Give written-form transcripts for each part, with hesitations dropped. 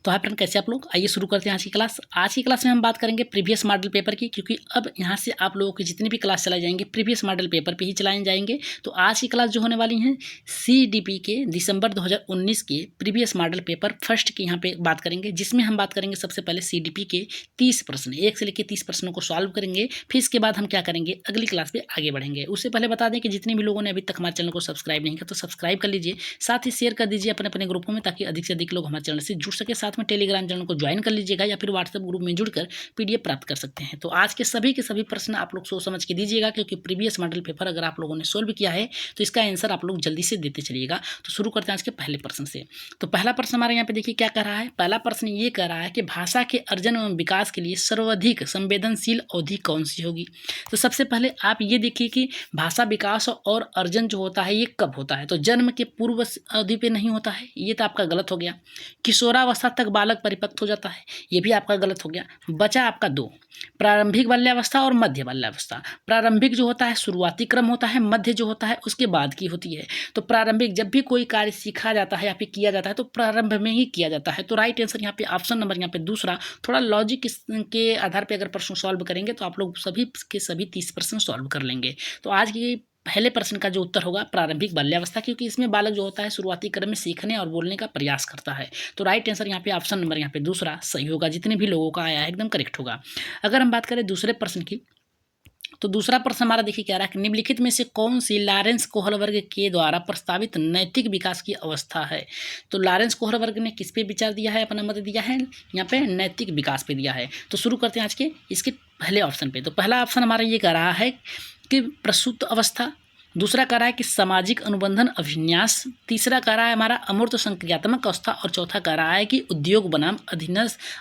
तो hi friend, कैसे आप लोग? आइए शुरू करते हैं आज की क्लास। आज की क्लास में हम बात करेंगे प्रीवियस मॉडल पेपर की, क्योंकि अब यहाँ से आप लोगों की जितनी भी क्लास चलाई जाएंगे प्रीवियस मॉडल पेपर पे ही चलाए जाएंगे। तो आज की क्लास जो होने वाली है CDP के दिसंबर 2019 के प्रीवियस मॉडल पेपर फर्स्ट की यहाँ पे बात करेंगे, जिसमें हम बात करेंगे सबसे पहले CDP के 30 प्रश्न, 1 से लेकर 30 प्रश्नों को सॉल्व करेंगे। फिर इसके बाद हम क्या करेंगे, अगली क्लास पे आगे बढ़ेंगे। उससे पहले बता दें कि जितने भी लोगों ने अभी तक हमारे चैनल को सब्सक्राइब नहीं किया तो सब्सक्राइब कर लीजिए, साथ ही शेयर कर दीजिए अपने अपने ग्रुपों में, ताकि अधिक से अधिक लोग हमारे चैनल से जुड़ सके। साथ में टेलीग्राम चैनल को ज्वाइन कर लीजिएगा या फिर व्हाट्सएप ग्रुप में जुड़कर PDF प्राप्त कर सकते हैं। तो आज के सभी प्रश्न आप लोग सोच समझ के दीजिएगा, क्योंकि प्रीवियस मॉडल पेपर अगर आप लोगों ने सोल्व किया है तो इसका आंसर आप लोग जल्दी से देते चलिएगा। तो शुरू करते हैं आज के पहले प्रश्न से। तो पहला प्रश्न हमारे यहाँ पे देखिए क्या कह रहा है। पहला प्रश्न ये कह रहा है कि भाषा के अर्जन एवं विकास के लिए सर्वाधिक संवेदनशील अवधि कौन सी होगी। तो सबसे पहले आप ये देखिए कि भाषा विकास और अर्जन जो होता है ये कब होता है। तो जन्म के पूर्व अवधि पे नहीं होता है, ये तो आपका गलत हो गया। किशोरावस्था तक बालक परिपक्व हो जाता है, ये भी आपका गलत हो गया। बचा आपका 2, प्रारंभिक बाल्यावस्था और मध्य बाल्यावस्था। प्रारंभिक जो होता है शुरुआती क्रम होता है, मध्य जो होता है उसके बाद की होती है। तो प्रारंभिक जब भी कोई कार्य सीखा जाता है या फिर किया जाता है तो प्रारंभ में ही किया जाता है। तो राइट आंसर यहाँ पे ऑप्शन नंबर यहाँ पे दूसरा। थोड़ा लॉजिक के आधार पर अगर प्रश्न सॉल्व करेंगे तो आप लोग सभी के सभी 30 प्रश्न सॉल्व कर लेंगे। तो आज की पहले प्रश्न का जो उत्तर होगा प्रारंभिक बाल्यावस्था, क्योंकि इसमें बालक जो होता है शुरुआती क्रम में सीखने और बोलने का प्रयास करता है। तो राइट आंसर यहाँ पे ऑप्शन नंबर यहाँ पे दूसरा सही होगा। जितने भी लोगों का आया है एकदम करेक्ट होगा। अगर हम बात करें दूसरे प्रश्न की, तो दूसरा प्रश्न हमारा देखिए क्या रहा है कि निम्नलिखित में से कौन सी लॉरेंस कोहलबर्ग के द्वारा प्रस्तावित नैतिक विकास की अवस्था है। तो लॉरेंस कोहलबर्ग ने किस पे विचार दिया है, अपना मत दिया है यहाँ पे नैतिक विकास पे दिया है। तो शुरू करते हैं आज के इसके पहले ऑप्शन पे। तो पहला ऑप्शन हमारा ये कह रहा है कि प्रसूत अवस्था, दूसरा कह रहा है कि सामाजिक अनुबंधन अभिन्यास, तीसरा कह रहा है हमारा अमूर्त संक्रियात्मक अवस्था, और चौथा कह रहा है कि उद्योग बनाम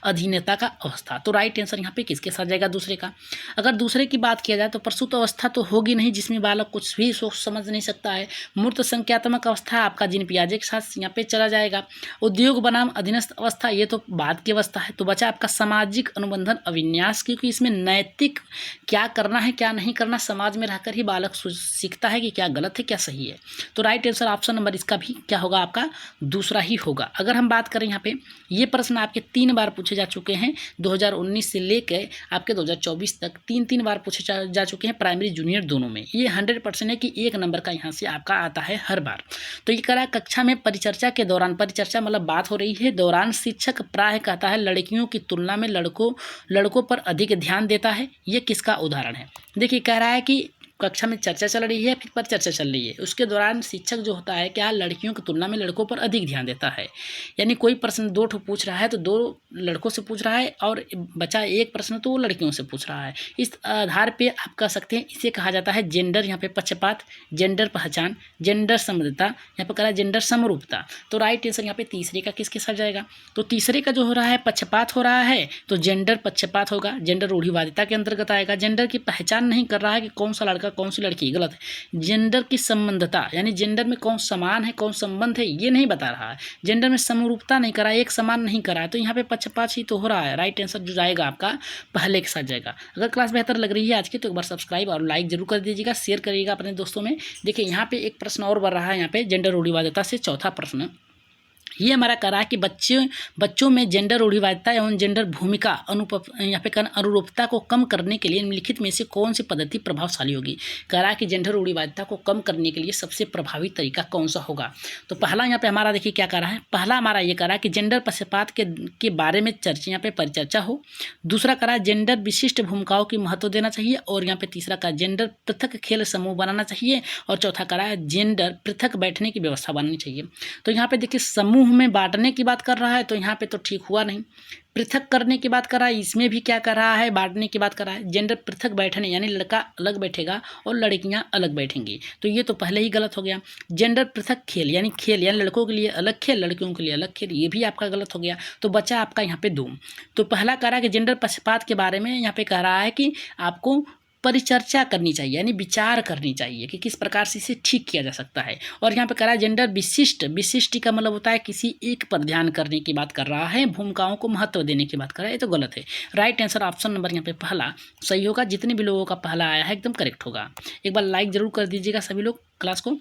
अधीनता का अवस्था। तो राइट आंसर यहाँ पे किसके साथ जाएगा, दूसरे का। अगर दूसरे की बात किया जाए तो प्रसूत अवस्था तो होगी नहीं, जिसमें बालक कुछ भी सोच समझ नहीं सकता है। मूर्त संक्रियात्मक अवस्था आपका जिन पियाजे के साथ यहाँ पे चला जाएगा। उद्योग बनाम अधीनस्थ अवस्था ये तो बाद की अवस्था है। तो बचा आपका सामाजिक अनुबंधन अभिन्यास, क्योंकि इसमें नैतिक क्या करना है क्या नहीं करना समाज में रहकर ही बालक सीखता है कि क्या गलत है क्या सही है। तो राइट आंसर ऑप्शन नंबर इसका भी क्या होगा, आपका दूसरा ही होगा। अगर हम बात करें यहाँ पे, ये प्रश्न आपके 3 बार पूछे जा चुके हैं, 2019 से लेकर आपके 2024 तक 3 बार पूछे जा चुके हैं, प्राइमरी जूनियर दोनों में। ये 100% है कि 1 नंबर का यहाँ से आपका आता है हर बार। तो ये करा कक्षा में परिचर्चा के दौरान, परिचर्चा मतलब बात हो रही है दौरान, शिक्षक प्राय कहता है लड़कियों की तुलना में लड़कों पर अधिक ध्यान देता है। ये किसका उदाहरण है। देखिए कह रहा है कि कक्षा में चर्चा चल रही है, फिर पर चर्चा चल रही है, उसके दौरान शिक्षक जो होता है क्या लड़कियों की तुलना में लड़कों पर अधिक ध्यान देता है। यानी कोई प्रश्न 2 ठो पूछ रहा है तो 2 लड़कों से पूछ रहा है और बचा 1 प्रश्न तो वो लड़कियों से पूछ रहा है। इस आधार पे आप कह सकते हैं इसे कहा जाता है जेंडर, यहाँ पे पक्षपात, जेंडर पहचान, जेंडर समृद्धता, यहाँ पे कह रहा है जेंडर समरूपता। तो राइट आंसर यहाँ पे तीसरे का किसके साथ जाएगा। तो तीसरे का जो हो रहा है पक्षपात हो रहा है, तो जेंडर पक्षपात होगा, जेंडर रूढ़िवादिता के अंतर्गत आएगा। जेंडर की पहचान नहीं कर रहा है कि कौन सा लड़का कौन सी लड़की, गलत है। जेंडर की संबंधता, यानी जेंडर में कौन समान है कौन संबंध है ये नहीं बता रहा है। जेंडर में समरूपता नहीं करा, एक समान नहीं करा, तो यहाँ पे पक्षपात ही तो हो रहा है। राइट आंसर जो जाएगा आपका पहले के साथ जाएगा। अगर क्लास बेहतर लग रही है आज की तो एक बार सब्सक्राइब और लाइक जरूर कर दीजिएगा, शेयर करिएगा अपने दोस्तों में। देखिए यहाँ पे एक प्रश्न और बढ़ रहा है, यहाँ पे जेंडर रूढ़िवादिता से चौथा प्रश्न ये हमारा कह रहा है कि बच्चों में जेंडर रूढ़िवादिता एवं जेंडर भूमिका यहाँ पे अनुरूपता को कम करने के लिए निम्नलिखित में से कौन सी पद्धति प्रभावशाली होगी। कह रहा है कि जेंडर रूढ़िवादिता को कम करने के लिए सबसे प्रभावी तरीका कौन सा होगा। तो पहला यहाँ पे हमारा देखिए क्या कह रहा है, पहला हमारा ये कह रहा है कि जेंडर पक्षपात के बारे में चर्चा, यहाँ पे परिचर्चा हो। दूसरा कह रहा है जेंडर विशिष्ट भूमिकाओं की महत्व देना चाहिए, और यहाँ पे तीसरा का जेंडर पृथक खेल समूह बनाना चाहिए, और चौथा कह रहा है जेंडर पृथक बैठने की व्यवस्था बनानी चाहिए। तो यहाँ पे देखिए समूह में बांटने की बात कर रहा है, तो यहाँ पे तो ठीक हुआ नहीं। पृथक करने की बात कर रहा है, इसमें भी क्या कर रहा है, बांटने की बात कर रहा है। जेंडर पृथक बैठने यानी लड़का अलग बैठेगा और लड़कियां अलग बैठेंगी, तो ये तो पहले ही गलत हो गया। जेंडर पृथक खेल यानी लड़कों के लिए अलग खेल, लड़कियों के लिए अलग खेल, ये भी आपका गलत हो गया। तो बचा आपका यहाँ पे 2। तो पहला कह रहा है कि जेंडर पक्षपात के बारे में यहाँ पे कह रहा है कि आपको परिचर्चा करनी चाहिए, यानी विचार करनी चाहिए कि किस प्रकार से इसे ठीक किया जा सकता है। और यहाँ पे कह रहा है जेंडर विशिष्ट का मतलब होता है किसी एक पर ध्यान करने की बात कर रहा है, भूमिकाओं को महत्व देने की बात कर रहा है, ये तो गलत है। राइट आंसर ऑप्शन नंबर यहाँ पे पहला सही होगा। जितने भी लोगों का पहला आया है एकदम करेक्ट होगा। एक बार लाइक जरूर कर दीजिएगा सभी लोग क्लास को।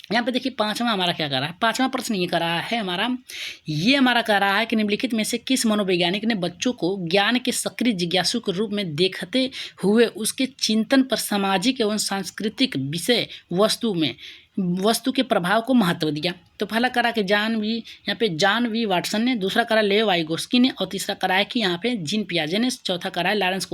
यहाँ पे देखिए पाँचवा हमारा क्या कर रहा है, पाँचवा प्रश्न ये कर रहा है हमारा कह रहा है कि निम्नलिखित में से किस मनोवैज्ञानिक ने बच्चों को ज्ञान के सक्रिय जिज्ञासु के रूप में देखते हुए उसके चिंतन पर सामाजिक एवं सांस्कृतिक विषय वस्तु के प्रभाव को महत्व दिया। तो पहला करा कि जॉन वी वाटसन ने, दूसरा करा लेव वाइगोस्की ने, और तीसरा करा है कि यहाँ पे जीन पियाजे ने, चौथा करा है लॉरेंस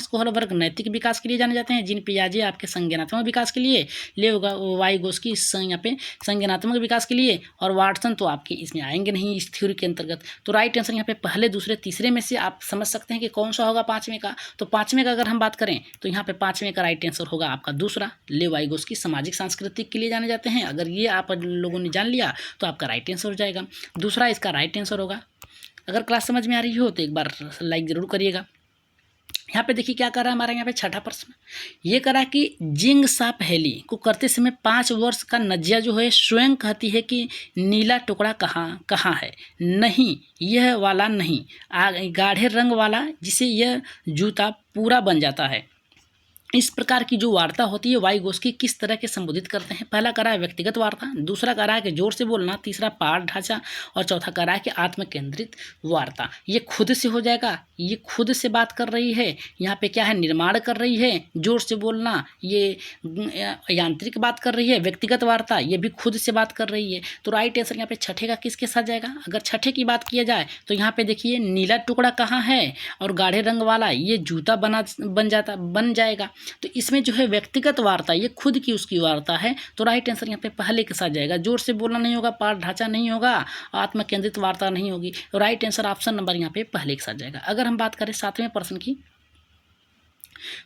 कोहल वर्ग नैतिक विकास के लिए जाने जाते हैं, जीन पियाजे आपके संज्ञानात्मक विकास के लिए, लेव वाइगोस्की यहाँ पे संज्ञानात्मक विकास के लिए, और वाटसन तो आपके इसमें आएंगे नहीं इस थ्योरी के अंतर्गत। तो राइट आंसर यहाँ पे पहले, दूसरे, तीसरे में से आप समझ सकते हैं कि कौन सा होगा पाँचवें का। तो पाँचवें का अगर हम बात करें तो यहाँ पे पाँचवें का राइट आंसर होगा आपका दूसरा, लेव वाइगोस्की सामाजिक सांस्कृतिक के लिए जाने जाते हैं। अगर ये आप लोगों ने जान लिया तो आपका राइट आंसर हो जाएगा, दूसरा इसका राइट आंसर होगा। अगर क्लास समझ में आ रही हो तो एक बार लाइक जरूर करिएगा। यहाँ पे देखिए क्या कर रहा है हमारा यहाँ पे छठा प्रश्न, ये करा कि जिंग सा पहेली को करते समय 5 वर्ष का नजिया जो है स्वयं कहती है कि नीला टुकड़ा कहाँ है, नहीं यह वाला नहीं, गाढ़े रंग वाला जिसे यह जूता पूरा बन जाता है। इस प्रकार की जो वार्ता होती है वाइगोस्की किस तरह के संबोधित करते हैं। पहला करा है व्यक्तिगत वार्ता, दूसरा करा है कि जोर से बोलना, तीसरा पाठ ढांचा, और चौथा करा है कि आत्म केंद्रित वार्ता। ये खुद से हो जाएगा, ये खुद से बात कर रही है, यहाँ पे क्या है निर्माण कर रही है, जोर से बोलना ये यांत्रिक बात कर रही है, व्यक्तिगत वार्ता ये भी खुद से बात कर रही है। तो राइट आंसर यहाँ पे छठे का किसके साथ जाएगा। अगर छठे की बात किया जाए तो यहाँ पे देखिए नीला टुकड़ा कहाँ है और गाढ़े रंग वाला ये जूता बन जाएगा। तो इसमें जो है व्यक्तिगत वार्ता ये खुद की उसकी वार्ता है। तो राइट आंसर यहाँ पे पहले के साथ जाएगा, जोर से बोलना नहीं होगा, पाठ ढांचा नहीं होगा, आत्म केंद्रित वार्ता नहीं होगी। तो राइट आंसर ऑप्शन नंबर यहाँ पे पहले के साथ जाएगा। अगर हम बात करें सातवें प्रश्न की,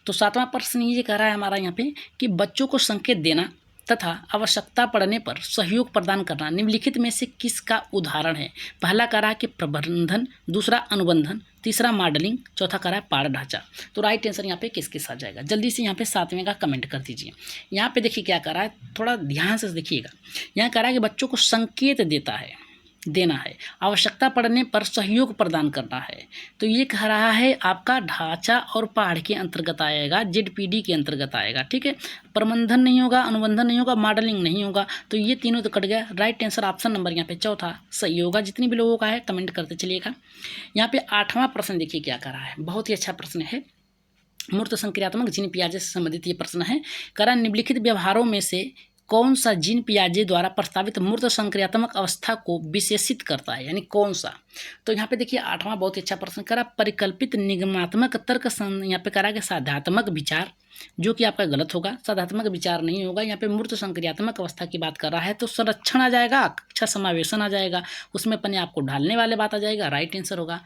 तो सातवां प्रश्न ये कह रहा है हमारा यहाँ पे कि बच्चों को संकेत देना तथा आवश्यकता पड़ने पर सहयोग प्रदान करना निम्नलिखित में से किसका उदाहरण है। पहला करा कि प्रबंधन, दूसरा अनुबंधन, तीसरा मॉडलिंग, चौथा करा पाठ ढांचा। तो राइट आंसर यहाँ पे किसके साथ जाएगा, जल्दी से यहाँ पे सातवें का कमेंट कर दीजिए। यहाँ पे देखिए क्या करा है, थोड़ा ध्यान से देखिएगा। यहाँ करा है कि बच्चों को संकेत देना है, आवश्यकता पड़ने पर सहयोग प्रदान करना है। तो ये कह रहा है आपका ढांचा और पाठ के अंतर्गत आएगा, ZPD के अंतर्गत आएगा, ठीक है। प्रबंधन नहीं होगा, अनुबंधन नहीं होगा, मॉडलिंग नहीं होगा। तो ये तीनों तो कट गया। राइट आंसर ऑप्शन नंबर यहाँ पे चौथा सही होगा। जितनी भी लोगों का है कमेंट करते चलिएगा। यहाँ पे आठवां प्रश्न देखिए क्या कर रहा है, बहुत ही अच्छा प्रश्न है। मूर्त संक्रियात्मक जीन पियाजे से संबंधित ये प्रश्न है। करा निम्नलिखित व्यवहारों में से कौन सा जीन पियाजे द्वारा प्रस्तावित मूर्त संक्रियात्मक अवस्था को विशेषित करता है, यानी कौन सा। तो यहाँ पे देखिए आठवां बहुत ही अच्छा प्रश्न करा, परिकल्पित निगमात्मक तर्क यहाँ पे करा कि साध्यात्मक विचार, जो कि आपका गलत होगा, साध्यात्मक विचार नहीं होगा। यहाँ पे मूर्त संक्रियात्मक अवस्था की बात कर रहा है तो संरक्षण आ जाएगा, अच्छा समावेशन आ जाएगा, उसमें अपने आपको ढालने वाले बात आ जाएगा, राइट आंसर होगा।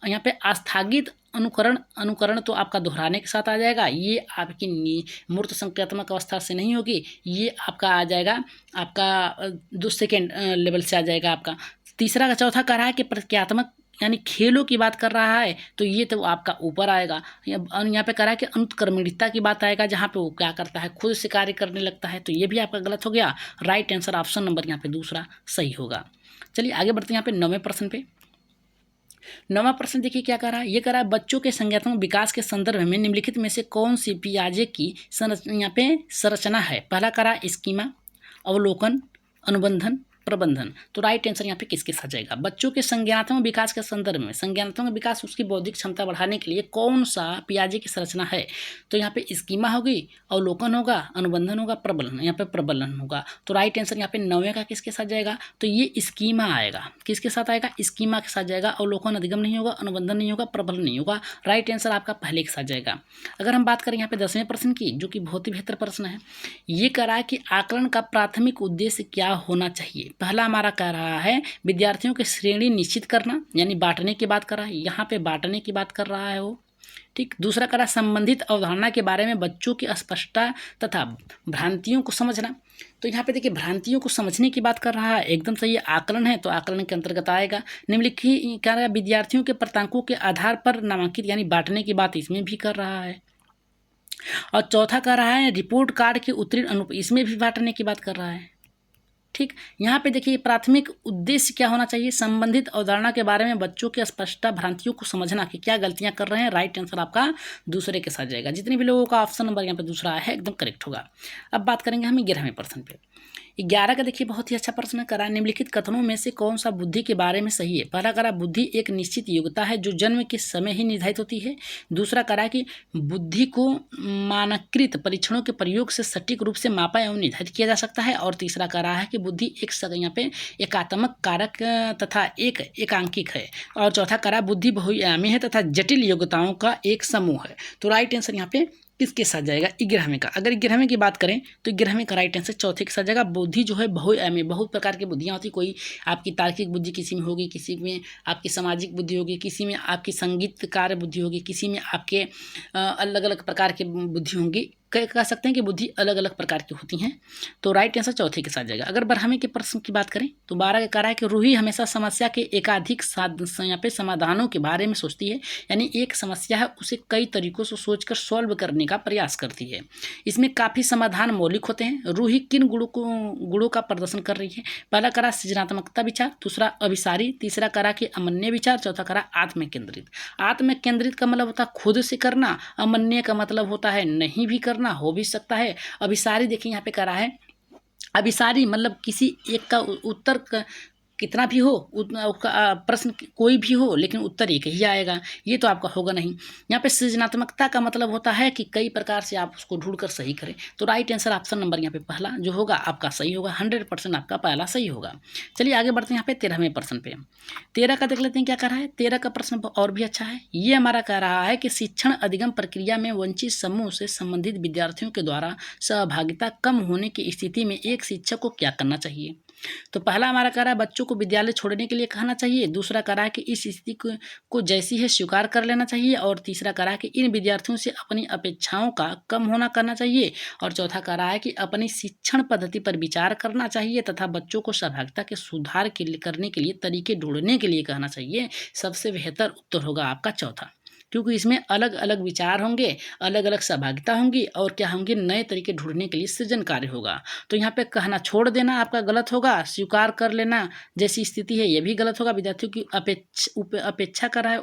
यहाँ पे आस्थागित अनुकरण तो आपका दोहराने के साथ आ जाएगा, ये आपकी मूर्त संक्रियात्मक अवस्था से नहीं होगी, ये आपका आ जाएगा आपका सेकेंड लेवल से आ जाएगा आपका। तीसरा का चौथा कह रहा है कि प्रक्रियात्मक यानी खेलों की बात कर रहा है तो ये तो आपका ऊपर आएगा। यहाँ पे कह रहा है कि अनुत्क्रमणिकता की बात आएगा, जहाँ पे वो क्या करता है खुद से कार्य करने लगता है, तो ये भी आपका गलत हो गया। राइट आंसर ऑप्शन नंबर यहाँ पे दूसरा सही होगा। चलिए आगे बढ़ते हैं यहाँ पे नौवें प्रश्न पे। नौवां प्रश्न देखिए क्या कर रहा है, ये कर रहा है बच्चों के संज्ञानात्मक विकास के संदर्भ में निम्नलिखित में से कौन सी पियाजे की यहाँ पे संरचना है। पहला करा स्कीमा, अवलोकन, अनुबंधन, प्रबंधन। तो राइट आंसर यहाँ पे किसके साथ जाएगा, बच्चों के संज्ञानात्मक विकास के संदर्भ में, संज्ञानात्मक विकास उसकी बौद्धिक क्षमता बढ़ाने के लिए कौन सा पियाजे की संरचना है। तो यहाँ पे स्कीमा होगी, अवलोकन होगा, अनुबंधन होगा, प्रबंधन, यहाँ पे प्रबंधन होगा। तो राइट आंसर यहाँ पे नौवें का किसके साथ जाएगा, तो ये स्कीमा आएगा। किसके साथ आएगा, स्कीमा के साथ जाएगा। अवलोकन अधिगम नहीं होगा, अनुबंधन नहीं होगा, प्रबंधन नहीं होगा। राइट आंसर आपका पहले के साथ जाएगा। अगर हम बात करें यहाँ पे 10वें प्रश्न की, जो कि बहुत ही बेहतर प्रश्न है, ये कह रहा है कि आकलन का प्राथमिक उद्देश्य क्या होना चाहिए। पहला हमारा कह रहा है विद्यार्थियों की श्रेणी निश्चित करना, यानी बांटने की बात कर रहा है, यहाँ पे बांटने की बात कर रहा है वो, ठीक। दूसरा कह रहा संबंधित अवधारणा के बारे में बच्चों की स्पष्टता तथा भ्रांतियों को समझना। तो यहाँ पे देखिए भ्रांतियों को समझने की बात कर रहा है, एकदम सही है। आकलन है तो आकलन के अंतर्गत आएगा। निम्नलिखित कह रहा है विद्यार्थियों के प्रांतांकों के आधार पर नामांकित, यानी बांटने की बात इसमें भी कर रहा है। और चौथा कह रहा है रिपोर्ट कार्ड के उत्तीर्ण इसमें भी बांटने की बात कर रहा है। ठीक, यहाँ पे देखिए प्राथमिक उद्देश्य क्या होना चाहिए, संबंधित अवधारणा के बारे में बच्चों की स्पष्टता भ्रांतियों को समझना कि क्या गलतियाँ कर रहे हैं। राइट आंसर आपका दूसरे के साथ जाएगा। जितने भी लोगों का ऑप्शन नंबर यहाँ पे दूसरा है एकदम करेक्ट होगा। अब बात करेंगे हम 11वें प्रश्न पे। 11 का देखिए बहुत ही अच्छा प्रश्न करा, निम्नलिखित कथनों में से कौन सा बुद्धि के बारे में सही है। पहला करा बुद्धि एक निश्चित योग्यता है जो जन्म के समय ही निर्धारित होती है। दूसरा करा कि बुद्धि को मानकीकृत परीक्षणों के प्रयोग से सटीक रूप से मापा एवं निर्धारित किया जा सकता है। और तीसरा करा है कि बुद्धि एक यहाँ पे एकात्मक कारक तथा एक एकांकिक है। और चौथा करा बुद्धि बहुआयामी है तथा जटिल योग्यताओं का एक समूह है। तो राइट आंसर यहाँ पे किसके साथ जाएगा, 11वें का। अगर 11वें की बात करें तो 11वें का राइट आंसर चौथे के साथ जाएगा। बुद्धि जो है बहुआयामी, बहुत प्रकार की बुद्धियाँ होती, कोई आपकी तार्किक बुद्धि किसी में होगी, किसी में आपकी सामाजिक बुद्धि होगी, किसी में आपकी संगीत कार्य बुद्धि होगी, किसी में आपके अलग अलग प्रकार की बुद्धि होंगी। कह सकते हैं कि बुद्धि अलग अलग प्रकार की होती हैं। तो राइट आंसर चौथे के साथ जाएगा। अगर 12वें के प्रश्न की बात करें तो 12 का कह रहा है कि रूही हमेशा समस्या के एकाधिक यहाँ पे समाधानों के बारे में सोचती है, यानी एक समस्या है उसे कई तरीकों से सोचकर सॉल्व करने का प्रयास करती है। इसमें काफ़ी समाधान मौलिक होते हैं। रूही किन गुणों का प्रदर्शन कर रही है। पहला करा सृजनात्मकता विचार, दूसरा अभिसारी, तीसरा करा कि अमन्य विचार, चौथा करा आत्म केंद्रित। आत्म केंद्रित का मतलब होता है खुद से करना, अमन्य का मतलब होता है नहीं भी करना, हो भी सकता है। अभिसारी देखिए यहाँ पे करा है, अभिसारी मतलब किसी एक का उत्तर कितना भी हो, प्रश्न कोई भी हो लेकिन उत्तर एक ही आएगा, ये तो आपका होगा नहीं। यहाँ पे सृजनात्मकता का मतलब होता है कि कई प्रकार से आप उसको ढूंढकर सही करें। तो राइट आंसर ऑप्शन नंबर यहाँ पे पहला जो होगा आपका सही होगा, 100% आपका पहला सही होगा। चलिए आगे बढ़ते हैं यहाँ पे 13वें प्रश्न पे। 13 का देख लेते हैं क्या कह रहा है। 13 का प्रश्न और भी अच्छा है। ये हमारा कह रहा है कि शिक्षण अधिगम प्रक्रिया में वंचित समूह से संबंधित विद्यार्थियों के द्वारा सहभागिता कम होने की स्थिति में एक शिक्षक को क्या करना चाहिए। तो पहला हमारा कह रहा है बच्चों को विद्यालय छोड़ने के लिए कहना चाहिए। दूसरा कह रहा है कि इस स्थिति को जैसी है स्वीकार कर लेना चाहिए। और तीसरा कह रहा है कि इन विद्यार्थियों से अपनी अपेक्षाओं का कम होना करना चाहिए। और चौथा कह रहा है कि अपनी शिक्षण पद्धति पर विचार करना चाहिए तथा बच्चों को सहभागिता के सुधार करने के लिए तरीके ढूंढने के लिए कहना चाहिए। सबसे बेहतर उत्तर होगा आपका चौथा, क्योंकि इसमें अलग अलग विचार होंगे, अलग अलग सहभागिता होंगी और क्या होंगे, नए तरीके ढूंढने के लिए सृजन कार्य होगा। तो यहाँ पे कहना छोड़ देना आपका गलत होगा, स्वीकार कर लेना जैसी स्थिति है ये भी गलत होगा। विद्यार्थियों की अपेक्षा कर रहा है,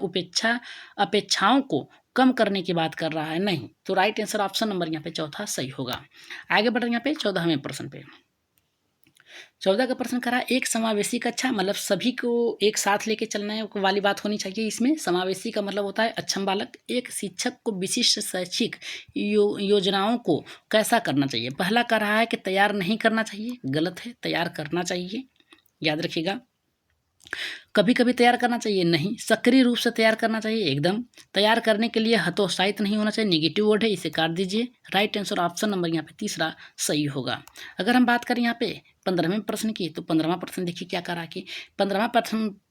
अपेक्षाओं को कम करने की बात कर रहा है, नहीं। तो राइट आंसर ऑप्शन नंबर यहाँ पे चौथा सही होगा। आगे बढ़ रहे हैं यहाँ पे 14वें प्रश्न पे। 14 का प्रश्न करा एक समावेशी कक्षा, मतलब सभी को एक साथ लेके चलने वाली बात होनी चाहिए। इसमें समावेशी का मतलब होता है अक्षम बालक। एक शिक्षक को विशिष्ट शैक्षिक योजनाओं को कैसा करना चाहिए। पहला कह रहा है कि तैयार नहीं करना चाहिए, गलत है, तैयार करना चाहिए, याद रखिएगा। कभी कभी तैयार करना चाहिए, नहीं। सक्रिय रूप से तैयार करना चाहिए, एकदम। तैयार करने के लिए हतोत्साहित नहीं होना चाहिए, नेगेटिव वर्ड है, इसे काट दीजिए। राइट आंसर ऑप्शन नंबर यहाँ पे तीसरा सही होगा। अगर हम बात करें यहाँ पे 15वें प्रश्न की, तो 15वां प्रश्न देखिए क्या करा कि 15वां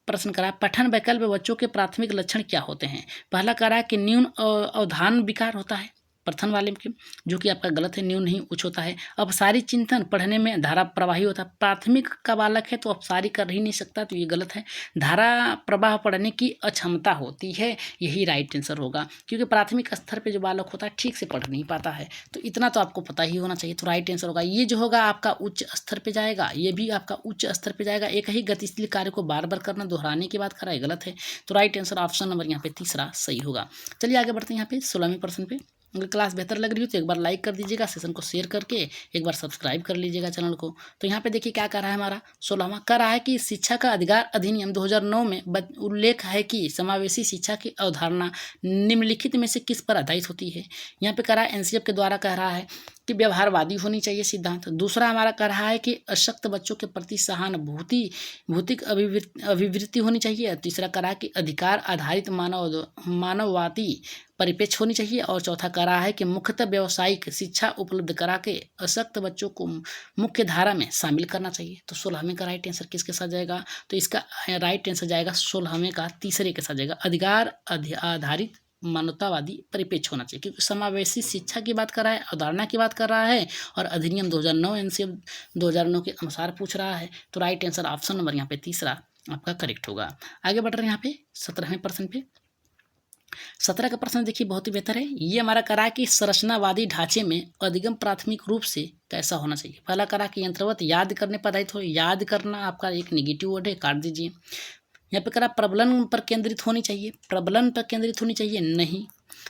प्रश्न करा पठन वैकल्प बच्चों के प्राथमिक लक्षण क्या होते हैं। पहला करा कि न्यून अवधान विकार होता है प्रथम वाले में, जो कि आपका गलत है, न्यून नहीं उच्च होता है। अपसारी चिंतन, पढ़ने में धारा प्रवाही होता है। प्राथमिक का बालक है तो अपसारी कर ही नहीं सकता, तो ये गलत है। धारा प्रवाह पढ़ने की अक्षमता होती है, यही राइट आंसर होगा, क्योंकि प्राथमिक स्तर पे जो बालक होता है ठीक से पढ़ नहीं पाता है। तो इतना तो आपको पता ही होना चाहिए। तो राइट आंसर होगा ये जो होगा आपका उच्च स्तर पर जाएगा, ये भी आपका उच्च स्तर पर जाएगा। एक ही गतिशील कार्य को बार बार करना, दोहराने की बात करा है, गलत है। तो राइट आंसर ऑप्शन नंबर यहाँ पे तीसरा सही होगा। चलिए आगे बढ़ते हैं यहाँ पे 16वें प्रश्न पे। अगर क्लास बेहतर लग रही हो तो एक बार लाइक कर दीजिएगा, सेशन को शेयर करके एक बार सब्सक्राइब कर लीजिएगा चैनल को। तो यहाँ पे देखिए क्या कर रहा है हमारा 16वां, कर रहा है कि शिक्षा का अधिकार अधिनियम 2009 में उल्लेख है कि समावेशी शिक्षा की अवधारणा निम्नलिखित में से किस पर आधारित होती है। यहाँ पे कह रहा है एनसीएफ के द्वारा कह रहा है कि व्यवहारवादी होनी चाहिए सिद्धांत। दूसरा हमारा कह रहा है कि अशक्त बच्चों के प्रति भौतिक अभिवृत्ति होनी चाहिए। तीसरा कह रहा है कि अधिकार आधारित मानववादी परिप्रेक्ष्य होनी चाहिए। और चौथा कह रहा है कि मुख्यतः व्यावसायिक शिक्षा उपलब्ध करा के अशक्त बच्चों को मुख्य धारा में शामिल करना चाहिए। तो 16वें का राइट आंसर किसके साथ जाएगा, तो इसका राइट आंसर जाएगा 16वें का तीसरे के साथ जाएगा, अधिकार आधारित मानवतावादी परिप्रेक्ष्य होना चाहिए, क्योंकि समावेशी शिक्षा की बात कर रहा है, अवधारणा की बात कर रहा है और अधिनियम 2009 एनसीएफ 2009 के अनुसार पूछ रहा है। तो राइट आंसर ऑप्शन नंबर यहाँ पे तीसरा आपका करेक्ट होगा। आगे बढ़ रहे हैं यहाँ पे 17वें प्रश्न पे। 17 का प्रश्न देखिए बहुत ही बेहतर है। ये हमारा करा कि संरचनावादी ढांचे में अधिगम प्राथमिक रूप से कैसा होना चाहिए। पहला करा कि यंत्रवत याद करने पर आधारित हो। याद करना आपका एक नेगेटिव वर्ड है, काट दीजिए। यहाँ पे करा प्रबलन पर केंद्रित होनी चाहिए। प्रबलन पर केंद्रित होनी चाहिए, नहीं।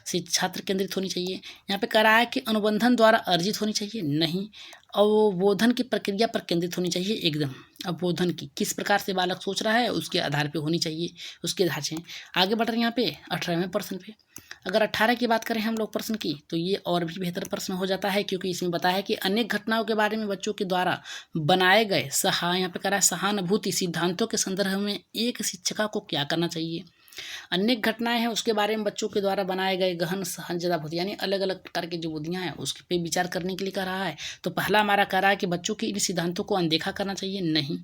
छात्र केंद्रित होनी चाहिए। यहाँ पे करा है कि अनुबंधन द्वारा अर्जित होनी चाहिए, नहीं। अवबोधन की प्रक्रिया पर केंद्रित होनी चाहिए, एकदम। अवबोधन की किस प्रकार से बालक सोच रहा है उसके आधार पे होनी चाहिए, उसके ढांचे। आगे बढ़ रहे हैं यहाँ पे 18वें प्रश्न पे। अगर 18 की बात करें हम लोग प्रश्न की, तो ये और भी बेहतर प्रश्न हो जाता है, क्योंकि इसमें बताया है कि अनेक घटनाओं के बारे में बच्चों के द्वारा बनाए गए यहाँ पे कह रहा है सहानुभूति सिद्धांतों के संदर्भ में एक शिक्षिका को क्या करना चाहिए। अनेक घटनाएं हैं उसके बारे में बच्चों के द्वारा बनाए गए गहन सहानुभूति यानी अलग अलग प्रकार की जो बुद्धियां हैं उसके पे विचार करने के लिए कह रहा है। तो पहला हमारा कह रहा है कि बच्चों के इन सिद्धांतों को अनदेखा करना चाहिए, नहीं।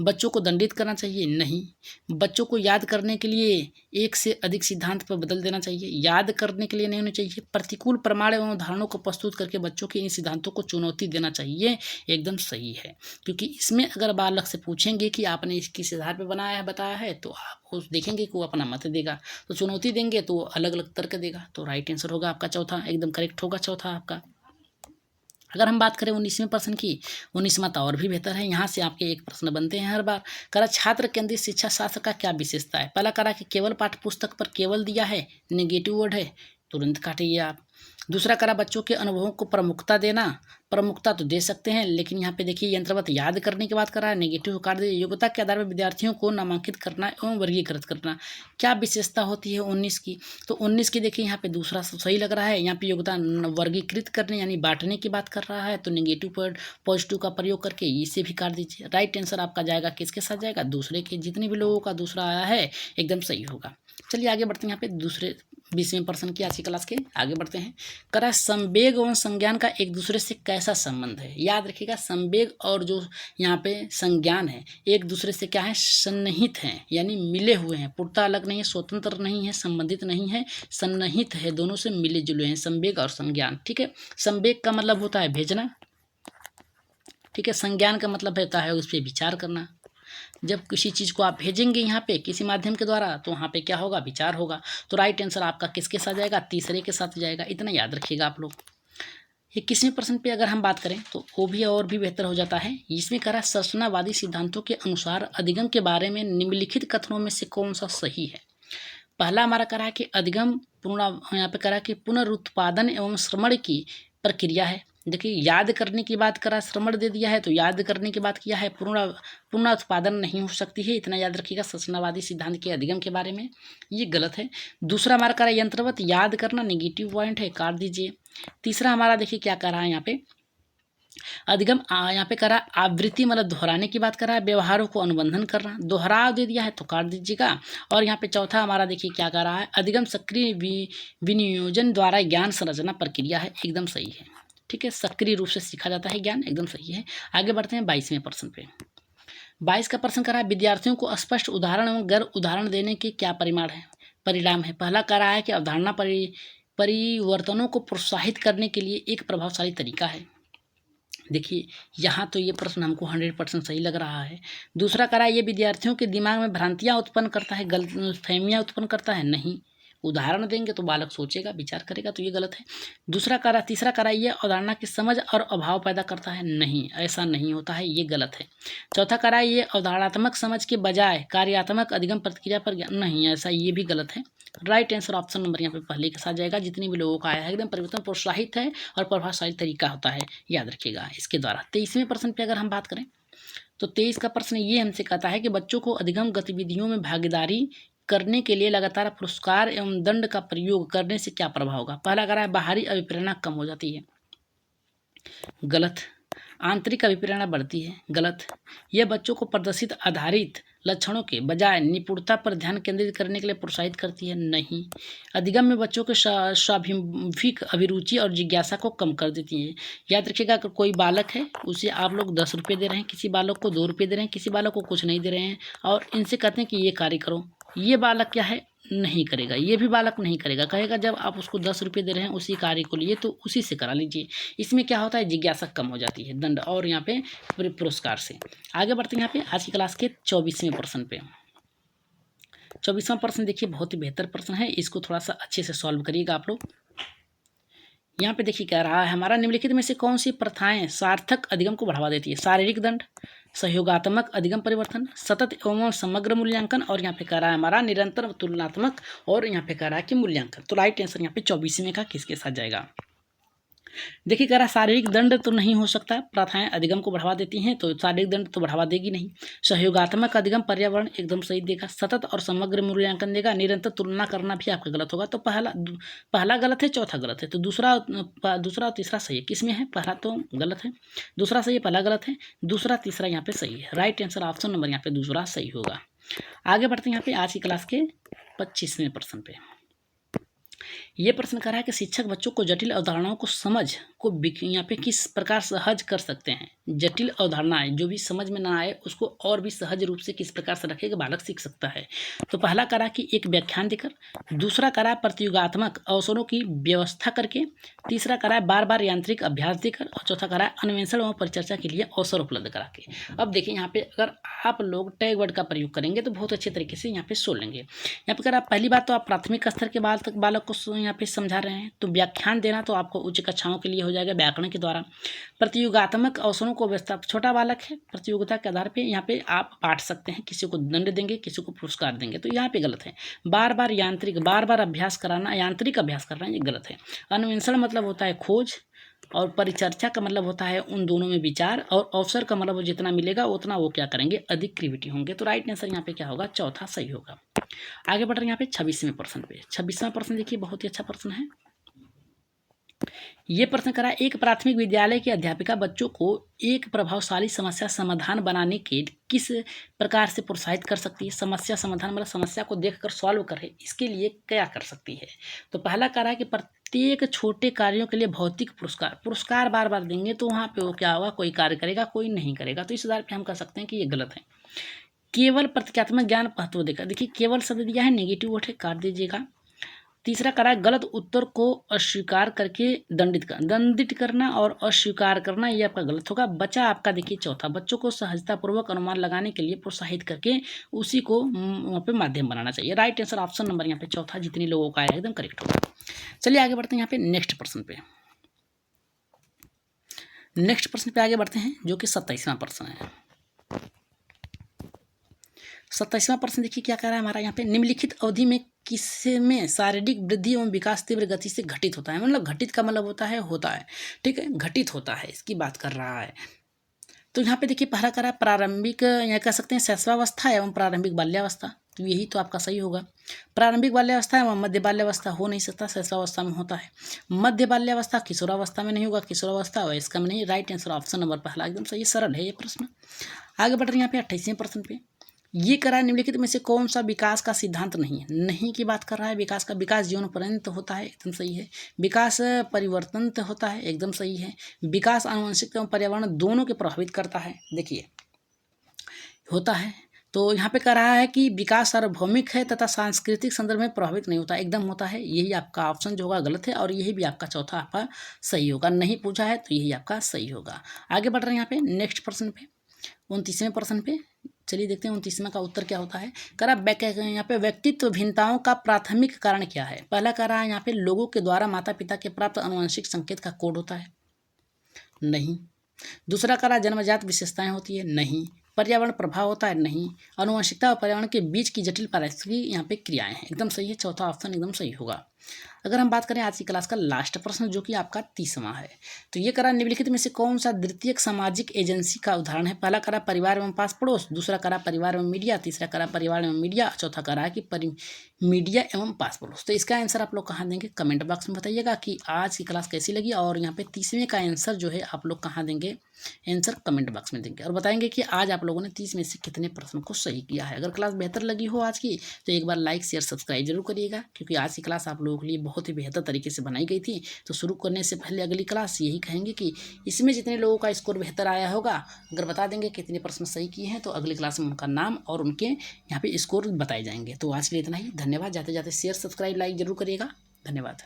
बच्चों को दंडित करना चाहिए, नहीं। बच्चों को याद करने के लिए एक से अधिक सिद्धांत पर बदल देना चाहिए, याद करने के लिए नहीं होना चाहिए। प्रतिकूल प्रमाण एवं उदाहरणों को प्रस्तुत करके बच्चों के इन सिद्धांतों को चुनौती देना चाहिए, एकदम सही है। क्योंकि इसमें अगर बालक से पूछेंगे कि आपने इसकी आधार पर बनाया है, बताया है, तो आप उस देखेंगे कि वो अपना मत देगा। तो चुनौती देंगे तो अलग अलग तर्क देगा। तो राइट आंसर होगा आपका चौथा, एकदम करेक्ट होगा चौथा आपका। अगर हम बात करें 19वें प्रश्न की, 19वां तो और भी बेहतर है। यहाँ से आपके एक प्रश्न बनते हैं हर बार। करा छात्र केंद्रित शिक्षा शास्त्र का क्या विशेषता है। पहला करा कि केवल पाठ्य पुस्तक पर केवल दिया है, नेगेटिव वर्ड है, तुरंत काटिए आप। दूसरा करा बच्चों के अनुभवों को प्रमुखता देना। प्रमुखता तो दे सकते हैं, लेकिन यहाँ पे देखिए यंत्रवत याद करने की बात कर रहा है, नेगेटिव काट दीजिए। योग्यता के आधार पर विद्यार्थियों को नामांकित करना एवं वर्गीकृत करना, क्या विशेषता होती है 19 की। तो 19 की देखिए यहाँ पे दूसरा सही लग रहा है। यहाँ पे योग्यता वर्गीकृत करने यानी बांटने की बात कर रहा है, तो नेगेटिव पर पॉजिटिव का प्रयोग करके इसे भी काट दीजिए। राइट आंसर आपका जाएगा किसके साथ जाएगा, दूसरे के। जितने भी लोगों का दूसरा आया है एकदम सही होगा। चलिए आगे बढ़ते हैं। यहाँ पे दूसरे 20वें प्रश्न की आज की क्लास के आगे बढ़ते हैं। करा संवेग एवं संज्ञान का एक दूसरे से कैसा संबंध है। याद रखिएगा संवेग और जो यहाँ पे संज्ञान है एक दूसरे से क्या है, सन्निहित हैं, यानी मिले हुए हैं। पूर्णतः अलग नहीं है, स्वतंत्र नहीं है, संबंधित नहीं है, सन्निहित है, दोनों से मिले जुले हैं संवेग और संज्ञान। ठीक है, संवेग का मतलब होता है भेजना, ठीक है। संज्ञान का मतलब होता है उस पर विचार करना। जब किसी चीज़ को आप भेजेंगे यहाँ पे किसी माध्यम के द्वारा, तो वहाँ पे क्या होगा, विचार होगा। तो राइट आंसर आपका किसके साथ जाएगा, तीसरे के साथ जाएगा। इतना याद रखिएगा आप लोग। 21वें प्रश्न पे अगर हम बात करें तो वो भी और भी बेहतर हो जाता है। इसमें कह रहा है संरचनावादी सिद्धांतों के अनुसार अधिगम के बारे में निम्नलिखित कथनों में से कौन सा सही है। पहला हमारा कह रहा है कि अधिगम यहाँ पे कह रहा है कि पुनरुत्पादन एवं श्रवण की प्रक्रिया है। देखिए याद करने की बात करा, श्रवण दे दिया है, तो याद करने की बात किया है, पूर्ण उत्पादन नहीं हो सकती है। इतना याद रखिएगा संरचनावादी सिद्धांत के अधिगम के बारे में, ये गलत है। दूसरा हमारा करा यंत्रवत याद करना, नेगेटिव पॉइंट है, काट दीजिए। तीसरा हमारा देखिए क्या कर रहा है यहाँ पे, अधिगम यहाँ पे करा आवृत्ति मतलब दोहराने की बात कर रहा है, व्यवहारों को अनुबंधन करना, दोहराव दे दिया है तो काट दीजिएगा। और यहाँ पे चौथा हमारा देखिए क्या कर रहा है, अधिगम सक्रिय विनियोजन द्वारा ज्ञान संरचना प्रक्रिया है, एकदम सही है। ठीक है, सक्रिय रूप से सीखा जाता है ज्ञान, एकदम सही है। आगे बढ़ते हैं 22वें प्रश्न पे। 22 का प्रश्न कर रहा है विद्यार्थियों को स्पष्ट उदाहरण एवं गैर उदाहरण देने के क्या परिणाम है। पहला कह रहा है कि अवधारणा परिवर्तनों को प्रोत्साहित करने के लिए एक प्रभावशाली तरीका है। देखिए यहाँ तो ये प्रश्न हमको 100% सही लग रहा है। दूसरा कह रहा है ये विद्यार्थियों के दिमाग में भ्रांतियाँ उत्पन्न करता है, गलतफहमियाँ उत्पन्न करता है, नहीं। उदाहरण देंगे तो बालक सोचेगा, विचार करेगा, तो ये गलत है। तीसरा करा ये अवधारणा की समझ और अभाव पैदा करता है, नहीं, ऐसा नहीं होता है, ये गलत है। चौथा करा ये अवधारणात्मक समझ के बजाय कार्यात्मक अधिगम प्रतिक्रिया पर, नहीं, ऐसा ये भी गलत है। राइट आंसर ऑप्शन नंबर यहाँ पे पहले के साथ जाएगा। जितने भी लोगों का आया है एकदम परिवर्तन प्रोत्साहित है और प्रभावशाली तरीका होता है, याद रखिएगा इसके द्वारा। 23वें प्रश्न पे अगर हम बात करें तो 23 का प्रश्न ये हमसे कहता है कि बच्चों को अधिगम गतिविधियों में भागीदारी करने के लिए लगातार पुरस्कार एवं दंड का प्रयोग करने से क्या प्रभाव होगा। पहला कह रहा है बाहरी अभिप्रेरणा कम हो जाती है, गलत। आंतरिक अभिप्रेरणा बढ़ती है, गलत। यह बच्चों को प्रदर्शित आधारित लक्षणों के बजाय निपुणता पर ध्यान केंद्रित करने के लिए प्रोत्साहित करती है, नहीं। अधिगम में बच्चों के स्वाभिमुखी अभिरुचि और जिज्ञासा को कम कर देती है। याद रखिएगा अगर कोई बालक है उसे आप लोग 10 रुपये दे रहे हैं, किसी बालक को 2 रुपये दे रहे हैं, किसी बालक को कुछ नहीं दे रहे हैं, और इनसे कहते हैं कि ये कार्य करो, ये बालक क्या है, नहीं करेगा। ये भी बालक नहीं करेगा, कहेगा जब आप उसको 10 रुपये दे रहे हैं उसी कार्य को लिए तो उसी से करा लीजिए। इसमें क्या होता है, जिज्ञासा कम हो जाती है दंड और यहाँ पे पुरस्कार से। आगे बढ़ते हैं यहाँ पे आज की क्लास के 24वें प्रश्न पे। 24वां प्रश्न देखिए बहुत ही बेहतर प्रश्न है, इसको थोड़ा सा अच्छे से सॉल्व करिएगा आप लोग। यहाँ पे देखिए क्या रहा है हमारा, निम्नलिखित में से कौन सी प्रथाएं सार्थक अधिगम को बढ़ावा देती है? शारीरिक दंड, सहयोगात्मक अधिगम परिवर्तन, सतत एवं समग्र मूल्यांकन, और यहाँ पे कह रहा है हमारा निरंतर तुलनात्मक, और यहाँ पे कह रहा है कि मूल्यांकन। तो राइट आंसर यहाँ पे 24वें का किसके साथ जाएगा? देखिए कह रहा शारीरिक दंड तो नहीं हो सकता, प्रथाएं अधिगम को बढ़ावा देती हैं, तो शारीरिक दंड तो बढ़ावा देगी नहीं। सहयोगात्मक अधिगम पर्यावरण एकदम सही देगा। सतत और समग्र मूल्यांकन देगा। निरंतर तुलना करना भी आपका गलत होगा, तो पहला गलत है, चौथा गलत है, तो दूसरा और तीसरा सही है। किसमें है? पहला तो गलत है, दूसरा सही है, पहला गलत है, दूसरा तीसरा यहाँ पे सही है। राइट आंसर ऑप्शन नंबर यहाँ पे दूसरा सही होगा। आगे बढ़ते हैं यहाँ पे आज की क्लास के 25वें प्रश्न पे। ये प्रश्न कर रहा है कि शिक्षक बच्चों को जटिल अवधारणाओं को समझ को यहाँ पे किस प्रकार सहज कर सकते हैं? जटिल अवधारणाएं जो भी समझ में ना आए उसको और भी सहज रूप से किस प्रकार से रखेगा बालक सीख सकता है? तो पहला करा कि एक व्याख्यान देकर, दूसरा करा प्रतियोगात्मक अवसरों की व्यवस्था करके, तीसरा करा बार बार यांत्रिक अभ्यास देकर, और चौथा करा अन्वेषण एवं परिचर्चा के लिए अवसर उपलब्ध करा के। अब देखिए यहाँ पे अगर आप लोग टैग वर्ड का प्रयोग करेंगे तो बहुत अच्छे तरीके से यहाँ पे सोच लेंगे। यहाँ पे अगर आप पहली बात तो आप प्राथमिक स्तर के बालक को यहाँ पे समझा रहे हैं, तो व्याख्यान देना तो आपको उच्च कक्षाओं के लिए हो जाएगा व्याकरण के द्वारा। प्रतियोगात्मक अवसरों को व्यवस्था, छोटा बालक है, प्रतियोगिता के आधार पे यहाँ पे आप बांट सकते हैं, किसी को दंड देंगे, किसी को पुरस्कार देंगे, तो यहाँ पे गलत है। बार बार अभ्यास कराना, यांत्रिक अभ्यास करना, ये गलत है। अन्वेषण मतलब होता है खोज, और परिचर्चा का मतलब होता है उन दोनों में विचार, और अवसर का मतलब जितना मिलेगा उतना वो क्या करेंगे, अधिक क्रिएटिव होंगे। तो राइट आंसर यहाँ पे क्या होगा? चौथा सही होगा। आगे बढ़ रहे हैं यहाँ पे 26वें प्रश्न पे। 26वां प्रश्न देखिए बहुत ही अच्छा प्रश्न है। ये प्रश्न करा, एक प्राथमिक विद्यालय की अध्यापिका बच्चों को एक प्रभावशाली समस्या समाधान बनाने के किस प्रकार से प्रोत्साहित कर सकती है? समस्या समाधान मतलब समस्या को देखकर सॉल्व करे, इसके लिए क्या कर सकती है? तो पहला करा कि प्रत्येक छोटे कार्यों के लिए भौतिक पुरस्कार बार बार देंगे, तो वहाँ पे वो क्या होगा, कोई कार्य करेगा, कोई नहीं करेगा। तो इस आधार पे हम कह सकते हैं कि ये गलत है। केवल प्रतीकात्मक ज्ञान महत्व देगा। देखिए केवल शब्द दिया है, नेगेटिव वर्ड है, काट दीजिएगा। तीसरा करा गलत उत्तर को अस्वीकार करके दंडित करना और अस्वीकार करना, ये आपका गलत होगा। बचा आपका देखिए चौथा, बच्चों को सहजतापूर्वक अनुमान लगाने के लिए प्रोत्साहित करके उसी को वहाँ पे माध्यम बनाना चाहिए। राइट आंसर ऑप्शन नंबर यहाँ पे चौथा जितने लोगों का आया एकदम करेक्ट होगा। चलिए आगे बढ़ते हैं यहाँ पे नेक्स्ट प्रश्न पे। नेक्स्ट प्रश्न पे आगे बढ़ते हैं जो कि 27वां प्रश्न है। 27वां प्रश्न देखिए क्या कह रहा है हमारा यहाँ पे, निम्नलिखित अवधि में किसमें शारीरिक वृद्धि एवं विकास तीव्र गति से घटित होता है? मतलब घटित का मतलब होता है, ठीक है, घटित होता है, इसकी बात कर रहा है। तो यहाँ पे देखिए पहला करा प्रारंभिक, यहाँ कह सकते हैं शैशवावस्था एवं प्रारंभिक बाल्यावस्था, तो यही तो आपका सही होगा। प्रारंभिक बाल्यावस्था एवं मध्य बाल्यावस्था हो नहीं सकता, शैशवावस्था में होता है। मध्य बाल्यावस्था किशोरावस्था में नहीं होगा, किशोरावस्था वयस्क में नहीं। राइट आंसर ऑप्शन नंबर पहला एकदम सही, सरल है ये प्रश्न। आगे बढ़ रहे हैं यहाँ पे 28वें प्रश्न पे। ये करा निम्नलिखित में से कौन सा विकास का सिद्धांत नहीं है? नहीं की बात कर रहा है विकास का। विकास जीवन पर्यंत होता है, एकदम सही है। विकास परिवर्तन होता है, एकदम सही है। विकास आनुवंशिक एवं पर्यावरण दोनों के प्रभावित करता है, देखिए होता है। तो यहाँ पे कह रहा है कि विकास सार्वभौमिक है तथा सांस्कृतिक संदर्भ में प्रभावित नहीं होता, एकदम होता है। यही आपका ऑप्शन जो होगा गलत है, और यही भी आपका चौथा आपका सही होगा। नहीं पूछा है तो यही आपका सही होगा। आगे बढ़ रहे हैं यहाँ पे नेक्स्ट प्रश्न पे, 29वें प्रश्न पे। चलिए देखते हैं 29वां का उत्तर क्या होता है। करा यहाँ पे व्यक्तित्व भिन्नताओं का प्राथमिक कारण क्या है? पहला कह रहा है यहाँ पे लोगों के द्वारा माता पिता के प्राप्त आनुवंशिक संकेत का कोड होता है, नहीं। दूसरा कह रहा जन्मजात विशेषताएं होती है, नहीं। पर्यावरण प्रभाव होता है, नहीं। आनुवंशिकता और पर्यावरण के बीच की जटिल पारिस्थितिकी यहाँ पे क्रियाएं हैं, एकदम सही है। चौथा ऑप्शन एकदम सही होगा। अगर हम बात करें आज की क्लास का लास्ट प्रश्न जो कि आपका 30वां है, तो ये करा निम्नलिखित में से कौन सा द्वितीयक सामाजिक एजेंसी का उदाहरण है? पहला करा परिवार एवं पास पड़ोस, दूसरा करा परिवार एवं मीडिया, तीसरा करा परिवार एवं मीडिया, चौथा करा कि मीडिया एवं पास पड़ोस। तो इसका आंसर आप लोग कहाँ देंगे? कमेंट बॉक्स में बताइएगा कि आज की क्लास कैसी लगी, और यहाँ पे 30वें का आंसर जो है आप लोग कहाँ देंगे? आंसर कमेंट बॉक्स में देंगे, और बताएंगे कि आज आप लोगों ने 30 में से कितने प्रश्न को सही किया है। अगर क्लास बेहतर लगी हो आज की तो एक बार लाइक शेयर सब्सक्राइब जरूर करिएगा, क्योंकि आज की क्लास आप लोगों के लिए बहुत ही बेहतर तरीके से बनाई गई थी। तो शुरू करने से पहले अगली क्लास यही कहेंगे कि इसमें जितने लोगों का स्कोर बेहतर आया होगा, अगर बता देंगे कितने प्रश्न सही किए हैं, तो अगली क्लास में उनका नाम और उनके यहाँ पे स्कोर बताए जाएंगे। तो आज के लिए इतना ही, धन्यवाद। जाते जाते शेयर सब्सक्राइब लाइक जरूर करिएगा, धन्यवाद।